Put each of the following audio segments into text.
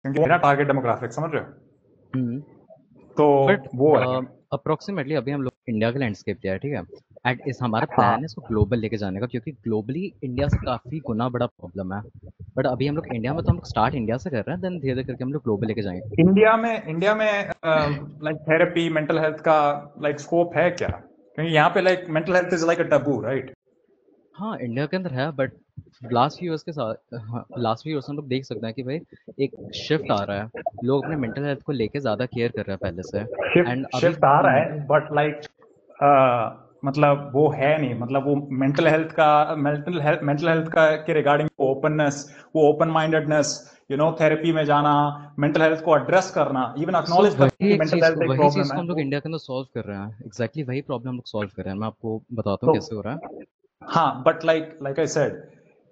क्योंकि मेरा target demographic समझ रहे हो। हम्म। तो बट वो है। अप्रोक्सीमेटली अभी हम लोग इंडिया का लैंडस्केप लिया है, ठीक है। एंड इस हमारा हाँ, प्लान है इसको ग्लोबल लेके जाने का, क्योंकि ग्लोबली इंडिया से काफ़ी गुना बड़ा प्रॉब्लम है। बट अभी हम लोग इंडिया में, तो हम लोग स्टार्ट इंडिया से कर रहे हैं, देन धीरे धीरे करके हम लोग ग्लोबल लेके जाएंगे। इंडिया में लाइक थेरेपी मेंटल हेल्थ का लाइक स्कोप है क्या, क्योंकि यहाँ पे like mental health is like a Tabu right. हाँ, इंडिया के अंदर है, बट लास्ट फ्यू ईयर्स के साथ, हाँ, लास्ट फ्यू ईयर्स हम लोग देख सकते हैं कि भाई एक शिफ्ट आ रहा है। लोग अपने मेंटल हेल्थ को लेके ज़्यादा केयर कर रहे हैं पहले से। एंड शिफ्ट अभी शिफ्ट आ रहा है बट लाइक मतलब वो है नहीं, मतलब वो मेंटल हेल्थ का के रिगार्डिंग ओपननेस, वो ओपन माइंडेडनेस, थेरेपी में जाना, मेंटल हेल्थ को एड्रेस करना, इवन सो अक्नॉलेज करना वही कि एक मेंटल चीज़ हेल्थ एक वही चीज़ प्रॉब्लम को है हम लोग वो। इंडिया के अंदर सॉल्व कर रहे हैं। एग्जैक्टली वही प्रॉब्लम हम लोग सॉल्व कर रहे हैं। मैं आपको बताता हूँ तो कैसे हो रहा है। हाँ, but like like I said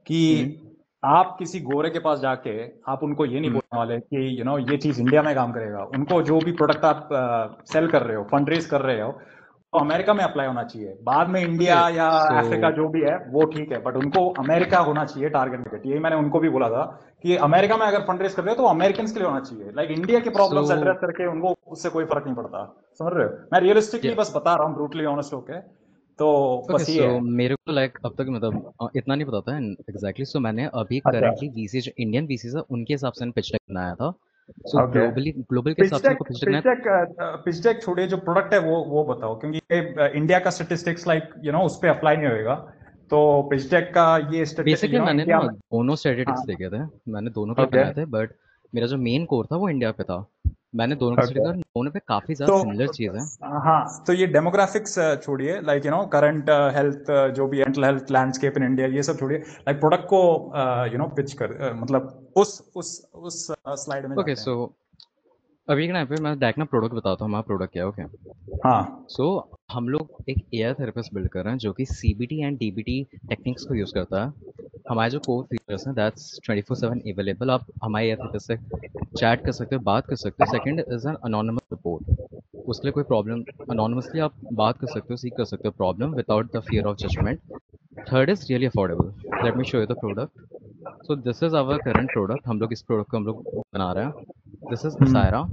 कि हम्म। आप किसी गोरे के पास जाके आप उनको ये नहीं हम्म। बोलने वाले कि ये चीज इंडिया में काम करेगा। उनको जो भी प्रोडक्ट आप सेल कर रहे हो, फंड रेज कर रहे हो, वो अमेरिका में अप्लाई होना चाहिए। बाद में ओके, इंडिया या सो अफ्रीका जो भी है वो ठीक है, बट उनको अमेरिका होना चाहिए टारगेट मार्केट। यही मैंने उनको भी बोला था कि अमेरिका में अगर फंड रेज कर रहे हो तो अमेरिकन के लिए होना चाहिए। लाइक इंडिया के सो प्रॉब्लम्स एड्रेस करके उनको उससे कोई फर्क नहीं पड़ता। समझ रहे हो, मैं रियलिस्टिकली बस बता रहा हूँ, ब्रूटली ऑनेस्ट होके। तो ओके, बस ये सो है। मेरे को लाइक अब तक मतलब इतना नहीं पता था एग्जैक्टली। सो मैंने अभी अच्छा, करंटली वीसी जो इंडियन वीसीज है उनके हिसाब से पिच डेक बनाया था। So okay. ग्लोबली ग्लोबल के पिच हिसाब से डेक मेरे को pitch deck pitch deck pitch deck छोड़िए, जो प्रोडक्ट है वो बताओ, क्योंकि ये इंडिया का स्टेटिस्टिक्स लाइक उस पे अप्लाई नहीं होएगा। तो पिच डेक का ये बेसिकली मैंने इंडिया ना में। दोनों हाँ, स्टैटिस्टिक्स देखे थे। मैंने दोनों के लिए ओके, बनाए थे, बट मेरा जो मेन कोर था वो इंडिया पे था। मैंने दोनों के स्टडी ओके। करा, दोनों पे काफ़ी ज़्यादा तो सिमिलर चीज़ है। हाँ, तो ये डेमोग्राफिक्स छोड़िए, लाइक करंट हेल्थ, जो भी mental health landscape in India, ये सब छोड़िए। लाइक प्रोडक्ट को पिच कर, मतलब उस स्लाइड में ओके, जाते सो हैं। अभी के टाइम पे मैं डायरेक्ट ना प्रोडक्ट बताता हूँ। हमारा प्रोडक्ट क्या है, ओके। हाँ, सो हम लोग एक एआई थेरेपिस्ट बिल्ड कर रहे हैं जो कि सीबीटी एंड डीबीटी टेक्निक्स को यूज़ करता है। हमारे जो कोर फीचर्स हैं दैट्स 24/7 अवेलेबल। आप हमारे एआई थेरेपिस्ट से चैट कर सकते हो, बात कर सकते हो। Second is an anonymous support. उसके लिए कोई प्रॉब्लम, अनोनिमसली आप बात कर सकते हो, सीख कर सकते हो problem without the fear of judgement. Third is really affordable. Let me show you the product. So this is our current product. हम लोग इस प्रोडक्ट को हम लोग बना रहे हैं। This is Asaira.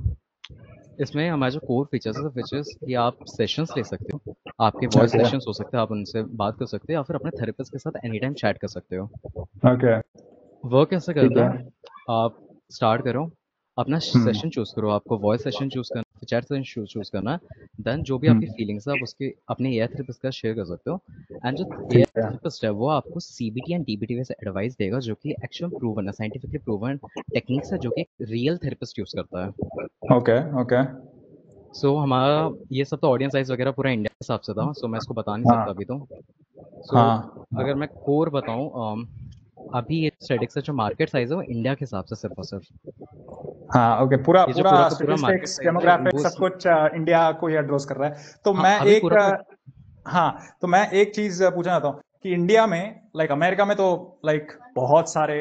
इसमें हमारे जो कोर फीचर्स है विच इज़ कि आप सेशंस ले सकते हो। आपके वॉइस ओके, सेशंस हो सकते हैं, आप उनसे बात कर सकते हो या फिर अपने थेरेपिस्ट के साथ एनी टाइम चैट कर सकते हो। ओके, वो कैसे ठीक करता है। है, आप स्टार्ट करो, अपना हम्म, सेशन चूज़ करो। आपको वॉइस सेशन चूज़ करना है, चैट सेशन चूज़ करना है। देन जो भी आपकी हम्म, फीलिंग्स है आप उसके अपने एआई थेरेपिस्ट का शेयर कर सकते हो। एंड जो एआई ठीक है। थेरेपिस्ट है वो आपको सीबीटी एंड डीबीटी वैसे एडवाइस देगा, जो कि एक्चुअल प्रूवन है, साइंटिफिकली प्रूवन टेक्निक्स है जो कि रियल थेरेपिस्ट यूज़ करता है। Okay, okay. सो हमारा ये सब तो ऑडियंस साइज़ वगैरह पूरा इंडिया के हिसाब से था, सो मैं इसको बता नहीं सकता हाँ, अभी तो। सो हाँ, अगर मैं कोर बताऊँ, अभी ये स्टेटिक्स का जो मार्केट साइज़ है वो इंडिया के हिसाब से सिर्फ और सिर्फ, हाँ, ओके। पूरा ये जो पूरा पूरा का पूरा मार्केट स्टेटिस्टिक्स, साइज़ है डेमोग्राफिक्स वो सब कुछ इंडिया को ही एड्रेस कर रहा है। तो हाँ, मैं अभी एक पूरा का हाँ, तो मैं एक चीज पूछना चाहता हूँ कि इंडिया में लाइक अमेरिका में तो लाइक बहुत सारे,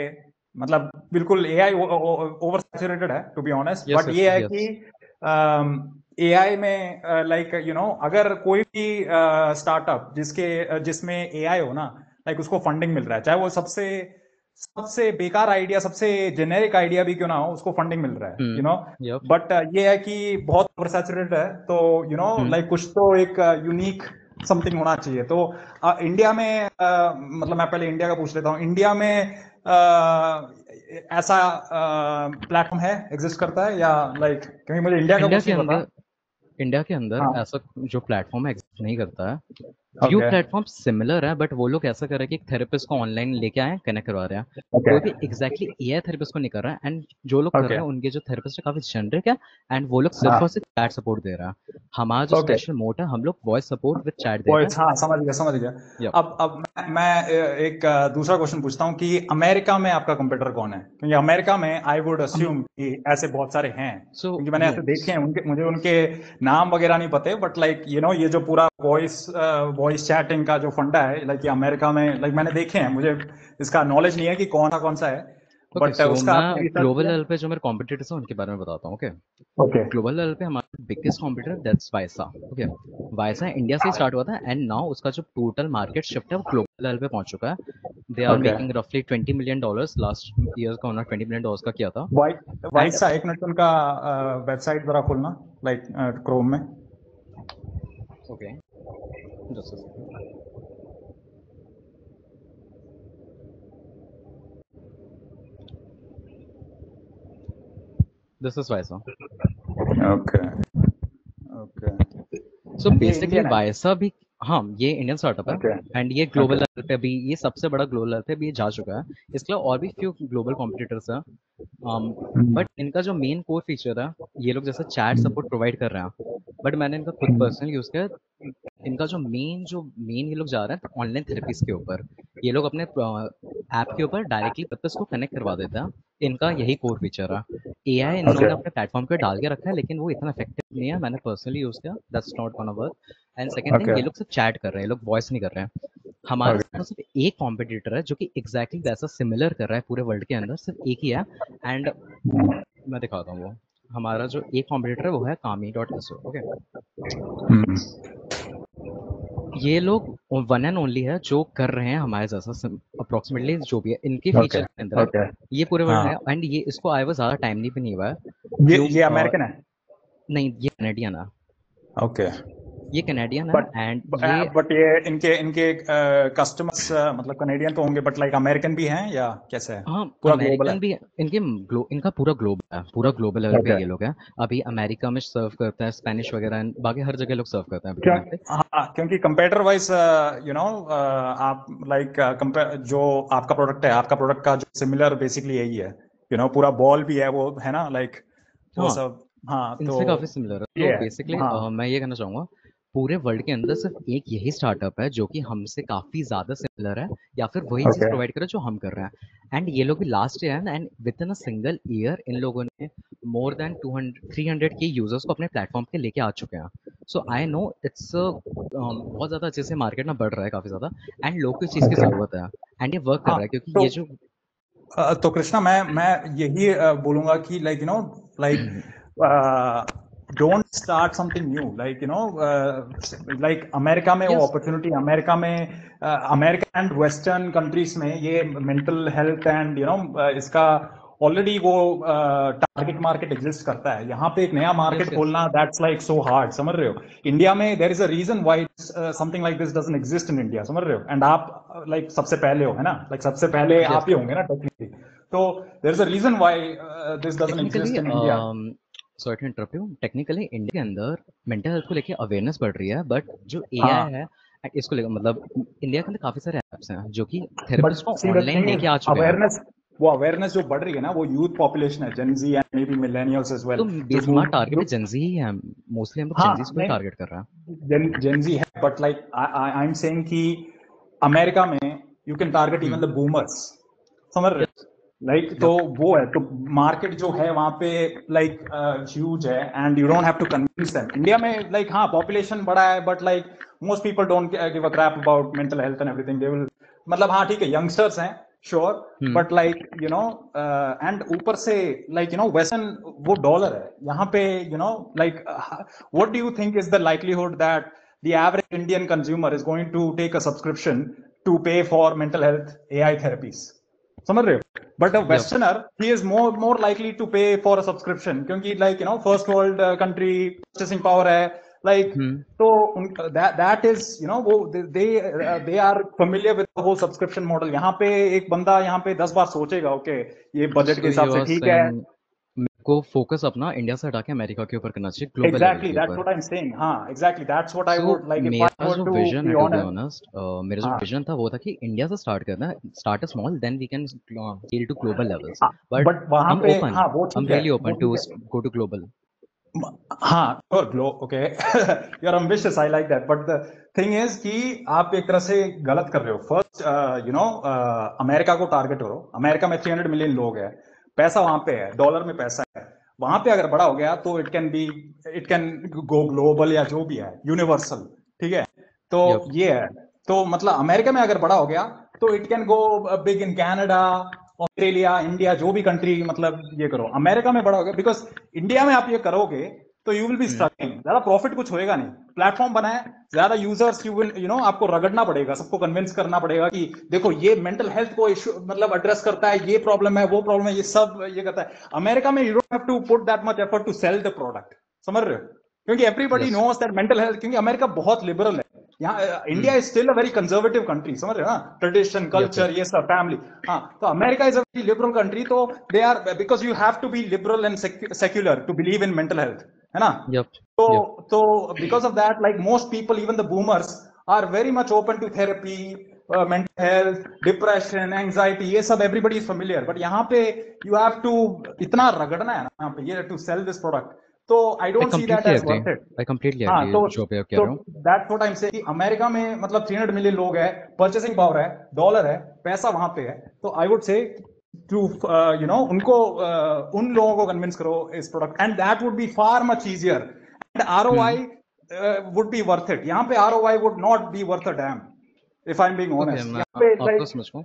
मतलब बिल्कुल एआई ओवर सैचुरेटेड है to be honest. Yes, but yes, ये है यस। कि एआई में लाइक अगर कोई भी स्टार्टअप जिसमें एआई हो ना, लाइक उसको फंडिंग मिल रहा है, चाहे वो सबसे सबसे बेकार आइडिया, सबसे जेनेरिक आइडिया भी क्यों ना हो, उसको फंडिंग मिल रहा है यप। बट ये है कि बहुत ओवरसैचुरेटेड है। तो हुँ। लाइक कुछ तो एक यूनिक समथिंग होना चाहिए। तो इंडिया में मतलब मैं पहले इंडिया का पूछ लेता हूँ। इंडिया में ऐसा प्लेटफॉर्म है, एग्जिस्ट करता है या लाइक, क्योंकि मुझे इंडिया का इंडिया कुछ के नहीं पता। अंदर इंडिया के अंदर हाँ, ऐसा जो प्लेटफ़ॉर्म है एग्ज़िस्ट नहीं करता है। फ्यू ओके, प्लेटफ़ॉर्म सिमिलर है, बट वो लोग ऐसा कर रहे हैं कि एक थेरेपिस्ट को ऑनलाइन लेके आए हैं, कनेक्ट करवा रहे हैं। ओके, कोई भी एग्ज़ैक्टली एआई थेरेपिस्ट को नहीं कर रहा है। एंड जो लोग कर ओके, रहे हैं उनके जो थेरेपिस्ट है काफ़ी जेनरिक है। एंड वो लोग सिर्फ़ और हाँ, सिर्फ़ चैट सपोर्ट दे रहा है। हमारा जो ओके। स्पेशल मोड है, हम लोग वॉइस सपोर्ट विद चैट दे रहे वॉइस, हैं। हाँ, समझ गया, समझ गया। यप। अब मैं एक दूसरा क्वेश्चन पूछता हूँ कि अमेरिका में आपका कंपटीटर कौन है, क्योंकि अमेरिका में आई वुड अम, अस्यूम कि ऐसे बहुत सारे हैं, सो क्योंकि मैंने नो ऐसे देखे हैं। मुझे उनके नाम वगैरह नहीं पते, बट लाइक ये जो पूरा वॉइस वॉइस चैटिंग का जो फंडा है, लाइक ये अमेरिका में, लाइक मैंने देखे हैं। मुझे इसका नॉलेज नहीं है कि कौन सा है, ओके, बट सो उसका मैं आपने रिसर्च ग्लोबल किया। लेवल पे जो मेरे कॉम्पिटिटर्स हैं उनके बारे में बताता हूँ, ओके। ओके, ग्लोबल लेवल पे हमारे biggest competitor that's वाइसा। Okay, वाइसा India से स्टार्ट हुआ था एंड नाउ उसका जो टोटल मार्केट शिफ्ट है वो ग्लोबल लेवल पे पहुंच चुका है। They are okay. मेकिंग रफली $20 million। लास्ट ईयर का उन्होंने $20 million का किया था। वाई एंड वाइसा, एक मिनट उनका वेबसाइट जरा खोलना, लाइक क्रोम में। Okay, just a second. This is वाइसा। Okay. Okay. So and ये बेसिकली इंडियन है? वाइसा भी, हाँ, ये इंडियन स्टार्टअप है ओके। एंड ये ग्लोबल ओके। लेवल पे भी, ये सबसे बड़ा ग्लोबल लेवल पे भी जा चुका है। इसके अलावा और भी फ्यू ग्लोबल कॉम्पिटिटर्स हैं। बट इनका जो मेन कोर फीचर है, ये लोग जैसे चैट सपोर्ट प्रोवाइड कर रहे हैं, बट मैंने इनका खुद पर्सनल यूज़ किया। इनका जो मेन ये लोग जा रहे हैं ऑनलाइन थेरेपीज के ऊपर। ये लोग अपने ऐप के ऊपर डायरेक्टली पर्पस को कनेक्ट करवा देते हैं। इनका यही कोर फीचर है। AI okay. इन्होंने अपने प्लेटफॉर्म पे डाल के रखा है, लेकिन वो इतना इफेक्टिव नहीं है। मैंने पर्सनली यूज़ किया, that's not gonna work. And second thing, okay. ये लोग सिर्फ चैट कर रहे हैं, ये लोग वॉइस नहीं कर रहे हैं। हमारे ओके। सामने सिर्फ एक कॉम्पिटिटर है जो कि एग्जैक्टली वैसा सिमिलर कर रहा है पूरे वर्ल्ड के अंदर, सिर्फ एक ही है। एंड मैं दिखाता हूँ वो। हमारा जो एक कॉम्पिटिटर है वो है Kami.so। ओके, ये लोग वन एंड ओनली है जो कर रहे हैं हमारे जैसा अप्रोक्सीमेटली जो भी है इनके ओके। फीचर के अंदर है। ओके। ये पूरे वर्ल्ड हाँ, में है एंड ये इसको आए हुए ज़्यादा टाइम नहीं भी नहीं हुआ है। ये फ्यू अमेरिकन है? नहीं, ये कैनेडियन है। ओके। ये कैनेडियन है बट एंड ये, बट ये इनके इनके कस्टमर्स मतलब कनेडियन तो होंगे, बट लाइक अमेरिकन भी हैं या कैसे है? हाँ, पूरा ग्लोबल है? अमेरिकन भी इनके इनका पूरा ग्लोब है, पूरा ग्लोबल लेवल पे ओके। ये लोग हैं। अभी अमेरिका में सर्व करते हैं, स्पेनिश वगैरह and बाकी हर जगह लोग सर्व करते हैं अभी क्यों? यहाँ पे। हाँ, क्योंकि कंपेटर वाइज यू नो आप लाइक कंपेयर जो आपका प्रोडक्ट है, आपका प्रोडक्ट का जो सिमिलर बेसिकली यही है, पूरा बॉल भी है वो, है ना, लाइक वो हाँ, सब। हाँ, तो इनसे काफ़ी सिमिलर है। तो ये है। बेसिकली हाँ। मैं ये कहना चाहूँगा, पूरे वर्ल्ड के अंदर सिर्फ एक यही स्टार्टअप है जो कि हमसे काफ़ी ज़्यादा सिमिलर है, या फिर वही चीज़ ओके। प्रोवाइड करे जो हम कर रहे हैं। एंड ये लोग भी लास्ट ईयर हैं and with in a single year in लोगों ने मोर देन 200-300 के यूजर्स को अपने प्लेटफॉर्म पे लेके आ चुके हैं। सो आई नो इट्स बहुत ज़्यादा अच्छे से मार्केट में बढ़ रहा है काफ़ी ज़्यादा, एंड लोग को इस चीज़ की ओके। ज़रूरत है एंड ये वर्क कर हाँ, रहा है क्योंकि तो ये जो तो कृष्णा, मैं यही बोलूंगा कि like don't start something new, like America में वो यस, अपॉर्चुनिटी, अमेरिका में अमेरिका एंड वेस्टर्न कंट्रीज में ये मेंटल हेल्थ एंड इसका ऑलरेडी वो टारगेट मार्केट एग्जिस्ट करता है। यहाँ पे एक नया यस, मार्केट यस। खोलना, दैट्स लाइक सो हार्ड, समझ रहे हो? इंडिया में there is a reason why something like this doesn't exist in India, समझ रहे हो? एंड आप लाइक सबसे पहले हो, है ना, लाइक सबसे पहले आप यस, ही होंगे ना टेक्निकली। तो there is a reason why this doesn't technically exist in India. Sorry to interrupt you, technically India के अंदर मेंटल हेल्थ को लेके अवेयरनेस बढ़ रही है, बट जो एआई हाँ, है इसको लेकर, मतलब इंडिया के अंदर काफ़ी सारे ऐप्स हैं जो कि बट थेरेपिस्ट को see the online thing is लेके आ चुके हैं। अवेयरनेस, वो अवेयरनेस जो बढ़ रही है ना, वो यूथ पॉपुलेशन है, Gen Z and maybe millennials age तो वेल, जो बेस हमारा टारगेट भी जो जेंजी ही है। मोस्टली हम लोग हाँ, जेंजीज को ही नहीं, टारगेट कर रहे हैं। जेनजी है, but like I am saying कि अमेरिका में you can target even hmm, the boomers, समझ रहे यस, हो? लाइक तो यप, वो है, तो मार्केट जो है वहां पे लाइक ह्यूज है and you don't have to convince them. India में लाइक हाँ, पॉपुलेशन बड़ा है, but like most people don't give a crap about mental health and everything, they will, मतलब हाँ ठीक है, यंगस्टर्स हैं, sure, hmm, but like and ऊपर से लाइक वेस्टर्न वो डॉलर है यहाँ पे, like what do you think is the likelihood that the average Indian consumer is going to take a subscription to pay for mental health AI therapies? समझ रहे हो? But a yep, Westerner, he is more likely to pay for a subscription, क्योंकि like first world country, purchasing power है, like हम्म। तो that is वो they are familiar with the whole subscription model। यहाँ पे एक बंदा यहाँ पे 10 बार सोचेगा, ओके ये बजट के सो हिसाब यू से आर ठीक है। सेइंग मेरे को फोकस अपना इंडिया से हटा के अमेरिका के ऊपर करना चाहिए, ग्लोबल लेवल Exactly, के that's ऊपर। what I'm saying। हाँ, exactly, that's what I so would like if I मेरा were जो to विजन है, be to be honest। Honest, मेरा जो हाँ, विजन था वो था कि इंडिया से स्टार्ट करना, start small then we can scale to global levels. But but वहां I'm पे open. हाँ वो I'm ठीक है, really वो open to ठीक है। go to global. हाँ, और ग्लो, okay, you are ambitious, I like that, but the thing is कि आप एक तरह से गलत कर रहे हो। फर्स्ट अमेरिका को टारगेट करो। अमेरिका में 300 मिलियन लोग हैं, पैसा वहां पे है, डॉलर में पैसा है। वहां पे अगर बड़ा हो गया तो इट कैन गो ग्लोबल, या जो भी है यूनिवर्सल, ठीक है? तो Yep. ये है, तो मतलब अमेरिका में अगर बड़ा हो गया तो it can go big in Canada, Australia, India, जो भी कंट्री, मतलब ये करो। अमेरिका में बड़ा हो गया, बिकॉज इंडिया में आप ये करोगे तो you will be hmm struggling, ज्यादा प्रॉफिट कुछ होएगा नहीं। प्लेटफॉर्म बनाए, ज्यादा यूजर्स, यू विल आपको रगड़ना पड़ेगा, सबको कन्विंस करना पड़ेगा कि देखो ये मेंटल हेल्थ को इशू मतलब एड्रेस करता है, ये प्रॉब्लम है, वो प्रॉब्लम है, ये सब ये करता है। अमेरिका में you don't have to put that much effort to sell the product, समझ रहे हो? क्योंकि everybody yes knows that mental health, क्योंकि अमेरिका बहुत लिबरल है। यहाँ India hmm is still a very conservative country, समझ रहे हो ना, ट्रेडिशन यप कल्चर यप ये सब फैमिली। हाँ, तो America is a very liberal country, तो they are, because you have to be liberal and secular to believe in mental health, है ना? यप तो यप तो because of that, like most people, even the boomers, are very much open to therapy, mental health, depression, anxiety, ये सब everybody is familiar. But यहाँ पे you have to इतना रगड़ना है ना यहाँ पे, ये टू सेल दिस प्रोडक्ट। तो I I don't see that completely as agree worth it. I completely हाँ, एग्री तो जो भी आप कह तो रहे हो that's what I am saying, America में मतलब 300 मिलियन लोग हैं, परचेसिंग पावर है, डॉलर है, पैसा वहां पे है। तो आई वुड से टू उनको उन लोगों को कन्विंस करो इस product, and that would be far much easier, and hmm ROI would be worth it. यहाँ पे ROI would not be worth a dam, if I am being okay honest. मैं यहाँ पे आपको लाइक समझ पाऊँ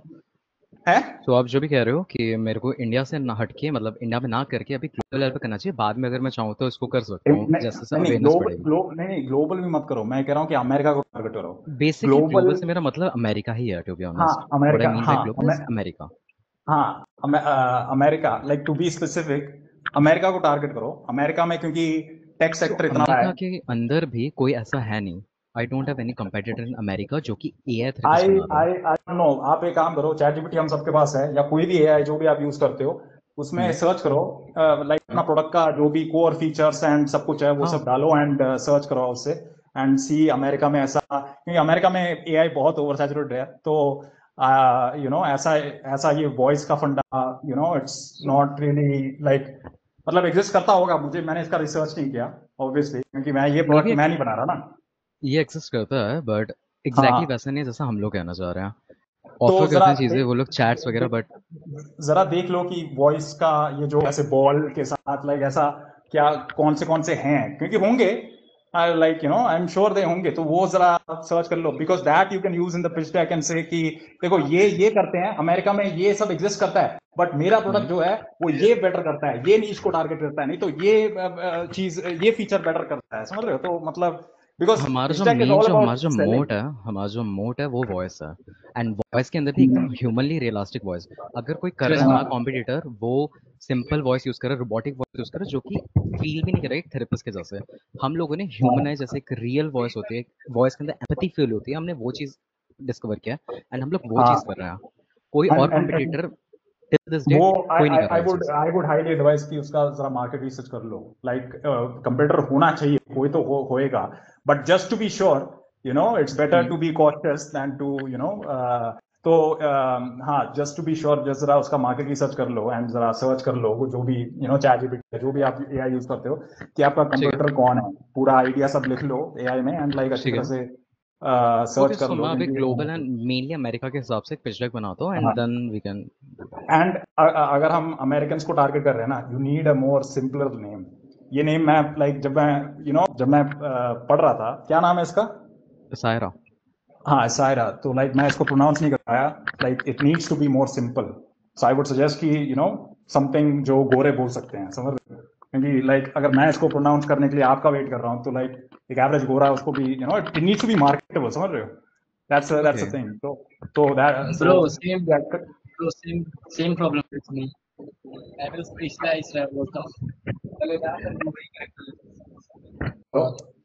है। तो आप जो भी कह रहे हो कि मेरे को इंडिया से ना हटके मतलब इंडिया में ना करके अभी ग्लोबल लेवल पे करना चाहिए, बाद में अगर मैं चाहूँ तो इसको कर सकता हूँ नहीं जैसे जैसे नहीं, अवेयरनेस ग्लोबल बढ़ेगी। नहीं, ग्लोबल भी मत करो, मैं कह रहा हूँ कि अमेरिका को टारगेट करो। बेसिकली ग्लोबल, ग्लोबल से मेरा मतलब अमेरिका ही है टू बी हाँ honest. What I America, mean by हाँ ग्लोबल इज अमेरिका। हाँ America, like to be specific, America को टारगेट करो। अमेरिका में क्योंकि टेक तो सेक्टर इतना बड़ा अमेरिका है। के अंदर भी कोई ऐसा है नहीं। I don't have any competitor in America जो कि एआई आई थेरेपिस्ट बना रहा है। आई आई नो, आप एक काम करो, चैट जीपीटी हम सबके पास है, या कोई भी एआई जो भी आप यूज करते हो, उसमें हम्म सर्च करो, लाइक अपना हम्म प्रोडक्ट का जो भी कोर फीचर्स एंड सब कुछ है वो हाँ सब डालो, एंड सर्च करो उससे, एंड सी अमेरिका में ऐसा, क्योंकि अमेरिका में एआई बहुत ओवर सैचुरेटेड है। तो ऐसा ऐसा ये वॉइस का फंडा, इट्स नॉट रियली लाइक, मतलब एग्जिस्ट करता होगा, मुझे, मैंने इसका रिसर्च नहीं किया ऑब्वियसली, क्योंकि मैं ये ये प्रोडक्ट भी मैं नहीं बना रहा ना। ये एक्सिस्ट करता है बट एग्जैक्टली हाँ, वैसा नहीं है जैसा हम लोग कहना चाह रहे हैं। तो ऑफर जरा करते हैं चीजें वो लोग चैट्स वगैरह बट जरा देख लो कि वॉइस का ये जो ऐसे बॉल के साथ, लाइक ऐसा क्या, कौन से हैं, क्योंकि होंगे, like I am sure they होंगे, तो वो जरा सर्च कर लो, because that you can use in the pitch deck and say कि देखो ये करते हैं अमेरिका में, ये सब एग्जिस्ट करता है, बट मेरा प्रोडक्ट हम्म जो है वो ये बेटर करता है, ये नीश को टारगेट करता है, नहीं तो ये चीज, ये फीचर बेटर करता है, समझ रहे हो? तो मतलब बिकॉज हमारा पिच जो डेक इज मेन ऑल जो हमारा अबाउट जो सेलिंग। मोट है वो वॉइस है। एंड वॉइस के अंदर भी एकदम ह्यूमनली रियलिस्टिक वॉइस। अगर कोई कर रहा है हमारा कॉम्पिटिटर वो सिंपल वॉइस यूज कर रहा है, रोबोटिक वॉइस यूज कर रहा है जो कि फील भी नहीं कर रहा है एक थेरेपिस्ट के जैसे। हम लोगों ने ह्यूमनाइज जैसे एक रियल वॉइस होती है, वॉइस के अंदर एम्पैथी फील होती है, हमने वो चीज डिस्कवर किया है एंड हम लोग वो चीज कर रहे हैं। कोई और एंड कॉम्पिटिटर टिल दिस वो डेट कोई नहीं कर रहा है ये चीज। आई वुड हाईली एडवाइस कि उसका जरा मार्केट रिसर्च कर लो, लाइक कंप्यूटर होना चाहिए, कोई तो होएगा, but just to be sure, it's better hmm to be cautious than to तो हाँ, just to be sure, just जरा उसका मार्केट रिसर्च कर लो, एंड जरा सर्च कर लो वो जो भी चैट जीपीटी, जो भी आप एआई यूज करते हो, कि आपका ठीक है कंप्यूटर कौन है, पूरा आइडिया सब लिख लो एआई में, एंड लाइक अच्छी ठीक तरह है। से ओके सर्च कर सो लो, मैं अभी ग्लोबल क्योंकि एंड मेनली अमेरिका के हिसाब से एक पिच डेक बनाता हूँ एंड हाँ, देन वी कैन। एंड अगर हम अमेरिकन को टारगेट कर रहे हैं ना, you need a more simpler name. ये नेम मैं, लाइक जब मैं जब मैं पढ़ रहा था, क्या नाम है इसका? सायरा। हाँ, सायरा, तो लाइक मैं इसको प्रोनाउंस नहीं कर पाया, like it needs to be more simple. So I would suggest कि समथिंग जो गोरे बोल सकते हैं, समझ रहे हो? क्योंकि लाइक अगर मैं इसको प्रोनाउंस करने के लिए आपका वेट कर रहा हूँ, तो लाइक एक एवरेज गोरा उसको भी, it needs to be marketable, समझ रहे हो? That's okay the thing. तो that so Bro, same problem with me. I will specialize बोलता हूँ.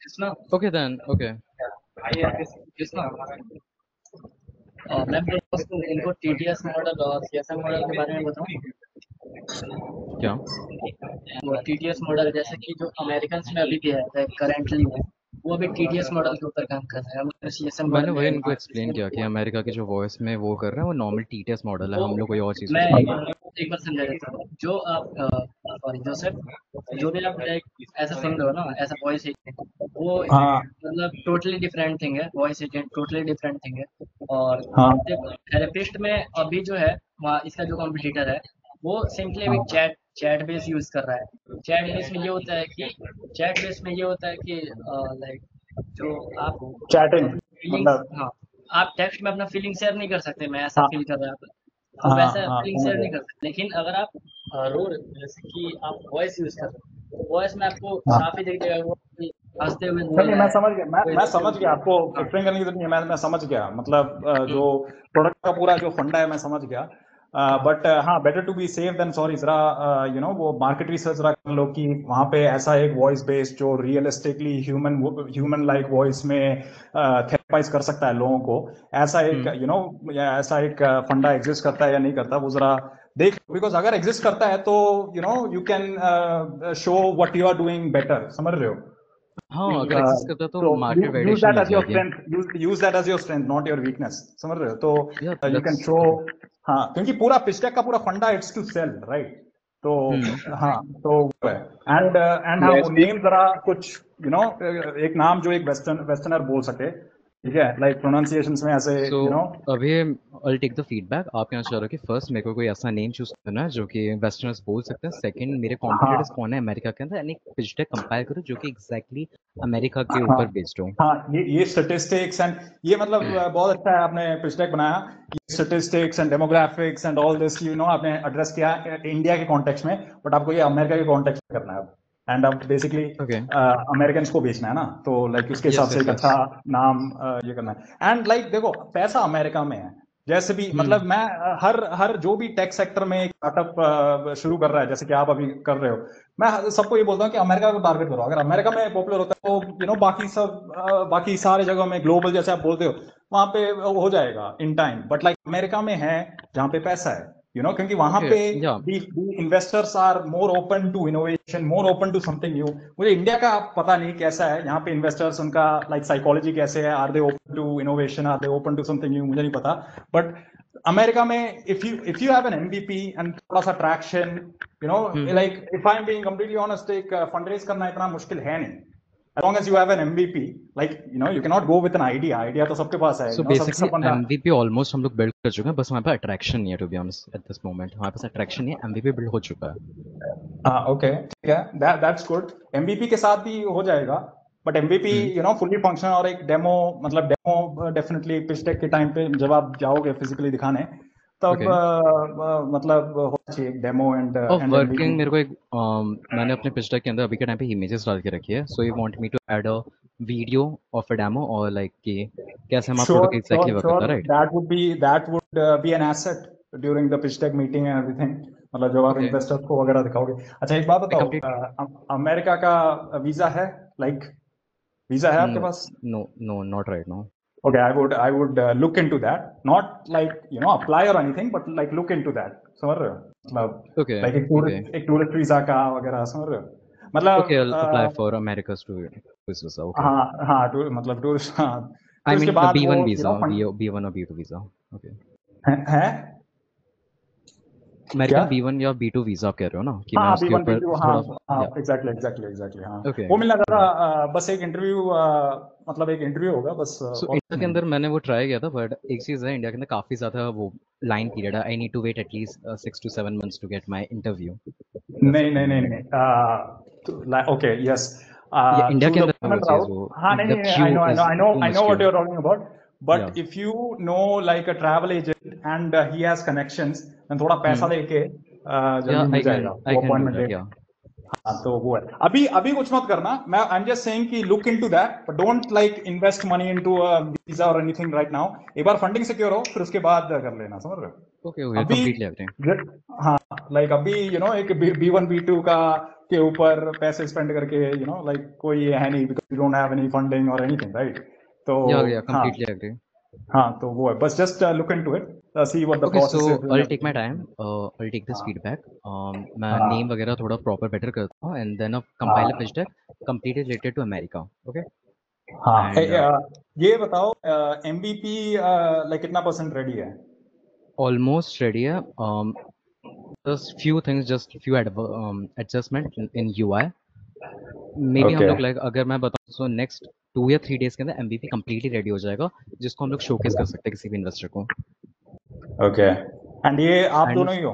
Just now, okay then okay. just now. मैं बोल रहा हूँ इनको TTS मॉडल और CSM मॉडल के बारे में बताऊँ. क्या वो TTS मॉडल जैसे कि जो अमेरिकन में अभी भी है करेंटली है, वो अभी TTS मॉडल के ऊपर काम कर रहा है. हम CSM मैंने मॉडल वही में इनको एक्सप्लेन किया कि अमेरिका की जो वॉइस में वो कर रहे हैं वो नॉर्मल टीटीएस मॉडल है, वो हम लोग कोई और चीज़ मैं यूज़ कर रहे हैं। एक बार समझा देता हूँ. जो आप सॉरी जोसेफ, जो भी आप लाइक ऐसा सुन रहे हो ना, ऐसा वॉइस एजेंट, वो हाँ मतलब टोटली डिफरेंट थिंग है. Voice agent totally different thing है. और हाँ, थेरेपिस्ट में अभी जो है वहाँ इसका जो कॉम्पिटिटर है वो सिंपली अभी चैट चैट बेस यूज कर रहा है. चैट बेस में ये होता है कि लाइक जो आप चैटिंग अपनी फीलिंग्स, मतलब, हाँ, आप टेक्स्ट में अपना फीलिंग शेयर नहीं कर सकते. मैं ऐसा हाँ फील कर रहा हूँ, वो हाँ वैसा हाँ, फीलिंग समझ शेयर नहीं गया। कर सकते. लेकिन अगर आप रोल जैसे कि आप वॉइस यूज कर रहे हो, वॉइस में आपको हाँ साफ ही दिख जाएगा वो कोई हंसते हुए बोल नहीं रहा मैं है, समझ गया कोई मैं रोते समझ हुए गया बोल आपको रहा है। हाँ। एक्सप्लेन करने की जरूरत नहीं है मैं समझ गया मतलब जो हम्म। प्रोडक्ट का पूरा जो फंडा है मैं समझ गया बट हाँ better to be safe than sorry जरा वो मार्केट रिसर्च जरा कर लो कि वहाँ पे ऐसा एक वॉइस बेस्ड जो realistically human human like voice में थेरेपाइज कर सकता है लोगों को ऐसा एक या ऐसा एक फंडा एग्जिस्ट करता है या नहीं करता वो जरा देख बिकॉज अगर एग्जिस्ट करता है तो you can show what you are doing better समझ रहे हो हाँ, अगर एग्जिस्ट करता है तो तो मार्केट यूज वैल्यूएशन दैट मिल एज योर जाएगी। Strength use that as your strength not your weakness समझ रहे हो या तो you can that's show okay. हाँ क्योंकि पूरा पिस्टेक का पूरा फंडा इट्स टू सेल राइट तो हाँ तो वो है एंड हाँ वो नेम जरा कुछ एक नाम जो एक वेस्टर्नर बोल सके ठीक है लाइक प्रोनाउंसिएशंस में ऐसे सो अभी आई टेक द फीडबैक। आप कहना चाह रहे हो कि फर्स्ट मेरे को कोई ऐसा नेम चूज करना है जो कि वेस्टर्नर्स बोल सकते हैं। सेकंड, मेरे कॉम्पिटिटर्स हाँ कौन है अमेरिका के अंदर, एंड एक पिच डेक कंपाइल करो जो कि एग्जैक्टली अमेरिका के हाँ ऊपर बेस्ड हो। हाँ ये स्टेटिस्टिक्स एंड ये मतलब बहुत अच्छा है आपने पिच डेक बनाया ये statistics and demographics and all this आपने एड्रेस किया इंडिया के कॉन्टेक्स्ट में बट आपको ये अमेरिका के कॉन्टेक्स्ट में करना है अब एंड अब बेसिकली ओके। अमेरिकन को बेचना है ना तो लाइक उसके हिसाब यस से यस एक यस। अच्छा नाम ये करना है एंड लाइक देखो पैसा अमेरिका में है जैसे भी मतलब मैं हर हर जो भी टेक सेक्टर में एक स्टार्टअप शुरू कर रहा है जैसे कि आप अभी कर रहे हो मैं सबको ये बोलता हूँ कि अमेरिका को टारगेट करो अगर अमेरिका में पॉपुलर होता है तो बाकी सब बाकी सारे जगहों में ग्लोबल जैसे आप बोलते हो वहां पे हो जाएगा in time but like America में है जहाँ पे पैसा है क्योंकि वहां ओके। पे या investors are more open to innovation more open to something new मुझे इंडिया का पता नहीं कैसा है यहाँ पे इन्वेस्टर्स उनका लाइक साइकोलॉजी कैसे है are they open to innovation are they open to something new मुझे नहीं पता बट अमेरिका में if you have an MVP and थोड़ा सा traction like if I am being completely honest एक फंड रेज करना इतना मुश्किल है नहीं as long as you have an MVP like you cannot go with an idea तो सबके पास है सो सब बेसिकली सब बंदा एमवीपी ऑलमोस्ट हम लोग बिल्ड कर चुके हैं, बस हमारे पास अट्रैक्शन नहीं है। To be honest at this moment हमारे पास अट्रैक्शन नहीं है, एमवीपी बिल्ड हो चुका है। हाँ ओके ठीक है दैट्स गुड एमवीपी के साथ भी हो जाएगा बट एमवीपी फुल्ली फंक्शनल और एक डेमो मतलब डेमो डेफिनेटली पिच टेक के टाइम पे जब आप जाओगे फिजिकली दिखाने तब ओके। मतलब होना चाहिए एक डेमो एंड और एंड एमवीपी वर्किंग मेरे को एक मैंने अपने पिच डेक के अंदर अभी के टाइम पे इमेजेस डाल के रखी है। So you want me to add a video of a demo और लाइक कि कैसे हमारा product Sure, exactly sure, work करता sure. है, right? That would be an asset during the pitch deck meeting and everything. मतलब जब आप okay. Investors को वगैरह दिखाओगे अच्छा एक बात आई बताओ कंप्लीट। अमेरिका का वीजा है लाइक वीजा है आपके नो पास no no, not right now. okay I would look into that not like apply or anything but like look into that समझ रहे हो मतलब ओके like ओके एक टूरिस्ट वीजा का वगैरह समझ रहे हो ओके। मतलब I will apply for America's to this visa. Okay. हाँ हाँ मतलब टूरिस्ट हाँ आई फिर उसके मीन बाद वो B1 वीजा, फंड B1 और B2 वीजा। ओके। है क्या अमेरिकन B1 या B2 वीजा आप कह रहे हो ना कि मैं हाँ उसके B1 ऊपर B2 हाँ थोड़ा। हाँ या एग्जैक्टली हाँ ओके वो मिलना ओके। जरा बस एक इंटरव्यू मतलब एक इंटरव्यू होगा बस सो और इंडिया कुछ के नहीं अंदर मैंने वो ट्राई किया था, बट एक चीज़ है, इंडिया के अंदर काफ़ी ज़्यादा वो लाइन पीरियड है। I need to wait at least 6 to 7 months to get my interview. That's the नहीं थिंग। नहीं ओके यस या इंडिया थ्रू के द अंदर है वो गवर्नमेंट चीज़, राउट वो हाँ द नहीं queue is too I much no queue. What you are talking about या but if you know like a travel agent and he has connections थोड़ा पैसा देके या जल्दी मिल जाएगा आई वो कैन डू अपॉइंटमेंट दैट। ले या हाँ तो वो है अभी अभी कुछ मत करना मैं आई एम जस्ट सेइंग कि look into that but don't like invest money into a visa और एनीथिंग राइट नाउ एक बार फंडिंग सिक्योर हो फिर उसके बाद कर लेना समझ रहे हो ओके ओके, अभी कंप्लीटली एग्री। हाँ लाइक अभी एक B1 B2 का के ऊपर पैसे स्पेंड करके लाइक कोई ये है नहीं because you don't have any funding और एनीथिंग राइट तो या हाँ कंप्लीटली एग्री। हाँ तो वो है बस just look into it see what the okay, so process is and I take my time, everything I take this feedback. मैं हाँ नेम वगैरह थोड़ा प्रॉपर बेटर करता हूँ, एंड देन कंपाइल अ हाँ pitch deck completely related to America. Okay. हाँ and ये बताओ MVP लाइक कितना परसेंट रेडी है ऑलमोस्ट रेडी है। Just few things, just few adjustment in UI। Maybe हम ओके लोग लाइक, अगर मैं बताऊँ सो नेक्स्ट 2 या 3 days के अंदर MVP कंप्लीटली रेडी हो जाएगा, जिसको हम लोग शोकेस कर सकते हैं किसी भी इन्वेस्टर को। ओके एंड ये आप एंड दोनों ही हो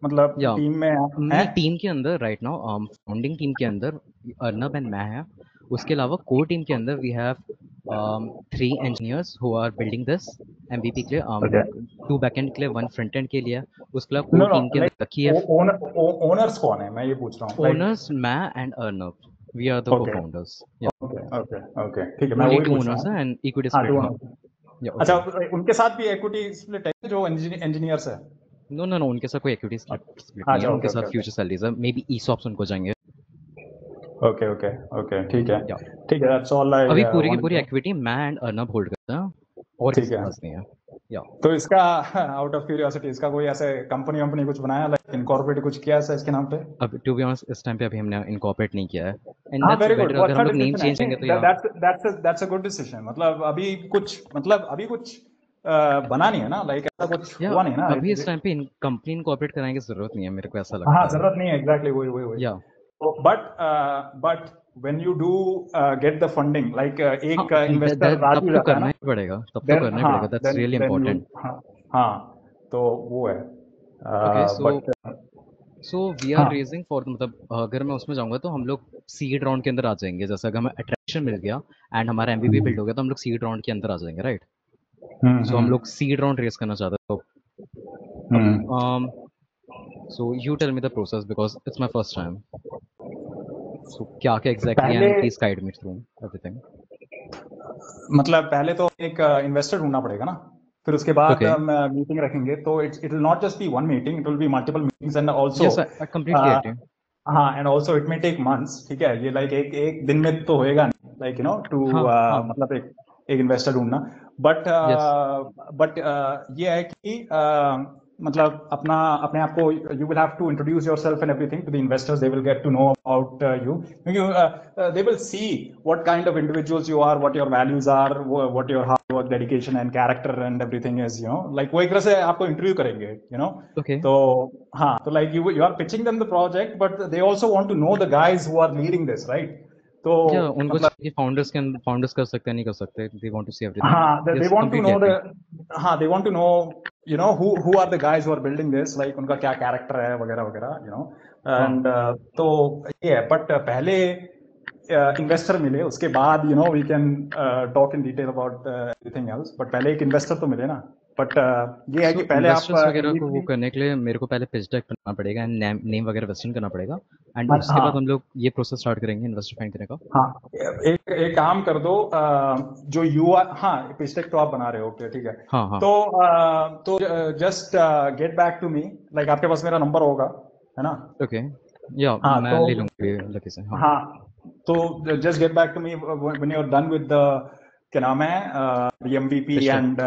मतलब या टीम में हैं नहीं, टीम के अंदर राइट नाउ फाउंडिंग टीम के अंदर अर्नब एंड मैं है। उसके अलावा कोर टीम के अंदर we have 3 engineers who are building this MVP के लिए, Okay. 2 backend के लिए, 1 front end के लिए, उसके अलावा No, core no, team के like अंदर रखी है। owners कौन है, मैं ये पूछ रहा हूँ, like Owners, मैं and Arnav, we are the okay, co-founders. Yeah, okay, ठीक है, मैं only वही 2 पूछ रहा owners हूँ। हैं and equity हाँ, split 2 हाँ। owners। Yeah, अच्छा, okay. उनके साथ भी equity split है जो engineers है? No, no, no, उनके साथ कोई equity split नहीं अच्छा, है, उनके okay, साथ okay, future salaries है, maybe ESOPs उनको जाएंगे। okay, ठीक है, Yeah, that's all I अभी पूरी की wanted पूरी to know। equity मैं and Arnav hold करते हैं, और ठीक किसी के है, पास नहीं है। Yeah. तो इसका आउट ऑफ क्यूरियोसिटी इसका कोई ऐसे कंपनी कुछ बनाया, लाइक इनकॉर्पोरेट कुछ किया ऐसा इसके नाम पे? अब टू बी ऑनेस्ट इस टाइम पे अभी हमने इनकॉर्पोरेट नहीं किया है, एंड हाँ, दैट्स वेरी गुड, बेटर। वो अगर अच्छा हम लोग नेम डिसीजन चेंज करेंगे तो है, या दैट्स अ गुड डिसीजन। मतलब अभी कुछ बना नहीं है ना, लाइक ऐसा कुछ हुआ नहीं ना अभी इस टाइम पे कंपनी इनकॉर्पोरेट कराने की जरूरत नहीं है, मेरे को ऐसा हाँ, लगता है। जरूरत नहीं है, एग्जैक्टली वही। या but when you do get the funding, like एक हाँ, इन्वेस्टर तब राजी हो तो जाता है करना ना, ही पड़ेगा, तब तो देन करना ही हाँ, पड़ेगा, that's really then you important. हाँ, तो वो है, okay, but so we are हाँ, रेजिंग फॉर, मतलब अगर मैं उसमें जाऊंगा तो हम लोग सीड राउंड के अंदर आ जाएंगे। जैसे अगर हमें अट्रैक्शन मिल गया एंड हमारा एमवीपी बिल्ड हो गया तो हम लोग सीड राउंड के अंदर आ जाएंगे, राइट? सो हम लोग सीड राउंड रेस करना चाहते हैं। तो so you tell me the process because it's my first time. So क्या क्या एग्जैक्टली, पहले and please guide me through everything. मतलब पहले तो एक इन्वेस्टर ढूंढना पड़ेगा ना, फिर उसके बाद Okay. हम मीटिंग रखेंगे, तो it will not just be one meeting, it will be multiple meetings and also Yes, I completely agree. हाँ, and also it may take months. ठीक है, ये लाइक एक दिन में तो होएगा नहीं, लाइक टू हाँ। मतलब एक इन्वेस्टर ढूंढना। But Yes. ये है कि मतलब अपने आप को you will have to introduce yourself and everything to the investors, they will get to know about you, क्योंकि they will see what kind of individuals you are, what your values are, what your hard work, dedication and character and everything is, like वो एक तरह से आपको interview करेंगे, Okay. तो हाँ, तो like you are pitching them the project, but they also want to know the guys who are leading this, right? तो Yeah, उनको मतलब चाहिए कि फाउंडर्स कर सकते हैं, नहीं कर सकते, they want to see everything. हाँ, they Yes, want to completely know agree. हाँ, they want to know who are the guys who are building this, like उनका क्या कैरेक्टर है वगैरह वगैरह, एंड तो ये है। बट पहले इन्वेस्टर मिले, उसके बाद we can talk in detail about everything else, but पहले एक इन्वेस्टर तो मिले ना। बट ये है So कि पहले आप इन्वेस्टर्स वगैरह को वो करने के लिए मेरे को पहले पिच डेक बनाना पड़ेगा एंड नेम वगैरह वेस्टिंग करना पड़ेगा, एंड उसके बाद हाँ हम लोग ये प्रोसेस स्टार्ट करेंगे इन्वेस्टर फाइंड करने का। हाँ, एक काम कर दो, जो यू आर, हाँ, पिच डेक तो आप बना रहे हो, ओके, ठीक है। हाँ। तो just get back to me, like आपके पास मेरा नंबर होगा, है ना? ओके, या हाँ, मैं ले लूँगी लकी से। हाँ, हाँ, तो just get back to me when you are done with the, क्या नाम है, MVP Pitch deck. And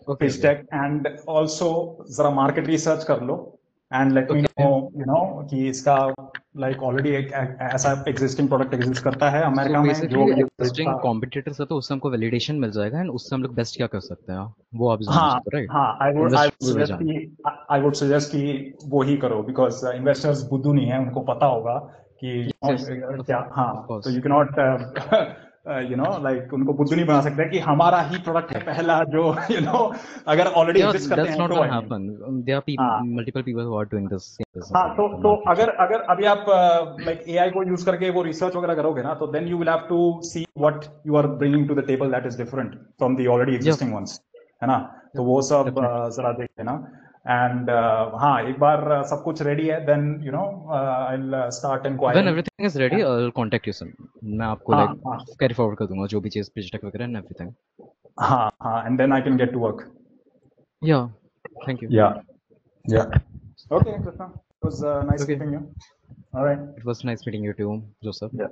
Okay, pitch deck, and also जरा मार्केट रिसर्च कर लो, and let me Okay. Know कि इसका लाइक ऑलरेडी एक ऐसा एग्जिस्टिंग प्रोडक्ट एग्जिस्ट करता है So अमेरिका में, जो basically existing competitors है तो उससे हमको वैलिडेशन मिल जाएगा एंड उससे हम लोग बेस्ट क्या कर सकते हैं वो आप जानना हाँ चाहते हो, राइट? हाँ, आई वुड सजेस्ट कि वो ही करो, बिकॉज इन्वेस्टर्स बुद्धू नहीं है, उनको पता होगा कि Yes, क्या, हाँ, of course. तो यू कैन नॉट लाइक उनको बुद्धू नहीं बना सकते कि हमारा ही प्रोडक्ट है पहला, जो अगर ऑलरेडी Yeah, एग्जिस्ट करते that's हैं not तो gonna I mean, happen. There are हाँ multiple people who are doing this same business हाँ, in तो the market. अगर अभी आप लाइक एआई को यूज करके वो रिसर्च वगैरह करोगे ना, तो then you will have to see what you are bringing to the table that is different from the already Yeah, existing ones, है ना? तो वो सब definitely. जरा देख लेना, एंड हाँ, एक बार सब कुछ रेडी है, then I will start When enquiring. everything is ready, I'll contact you soon. मैं आपको हाँ like हाँ carry forward कर दूंगा जो भी चीज़ pitch deck वगैरह and everything. हाँ, and then I can get to work. Yeah, thank you. या okay Krishna, it was nice Okay, meeting you. Alright, it was nice meeting you too, Joseph. या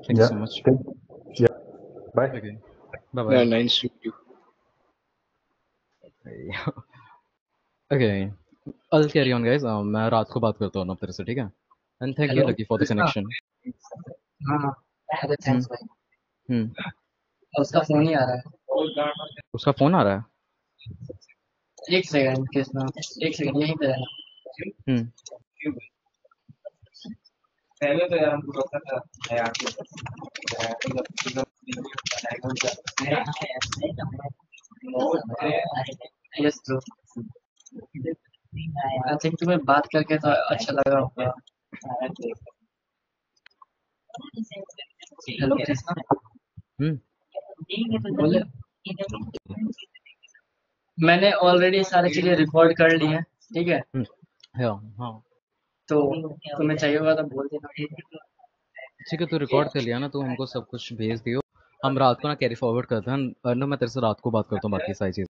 Thank you so much. या, bye. Okay, bye bye. Nice to meet you. Okay, I'll carry on guys. मैं रात को बात करता हूँ ना तेरे से, ठीक है? And thank you hello Lucky for the connection. हाँ, अरे थैंक्स भाई। हम्म, उसका फोन ही आ रहा है। उसका फोन आ रहा है। एक सेकंड कृष्णा, एक सेकंड यहीं पे रहना। हम्म, पहले तो यार हमको रोका था यार, यस ब्रो, आई थिंक तुम्हें बात करके तो अच्छा लगा होगा। हेलो कृष्णा, हम्म, बोले मैंने ऑलरेडी सारी चीजें रिकॉर्ड कर ली हैं, ठीक है। हाँ तो तुम्हें चाहिए होगा तो बोल देना, ठीक है। ठीक है, तू रिकॉर्ड कर लिया ना, तू हमको सब कुछ भेज दियो। हम रात को ना कैरी फॉरवर्ड करते हैं, और ना मैं तेरे से रात को बात करता हूँ बाकी सारी चीज़।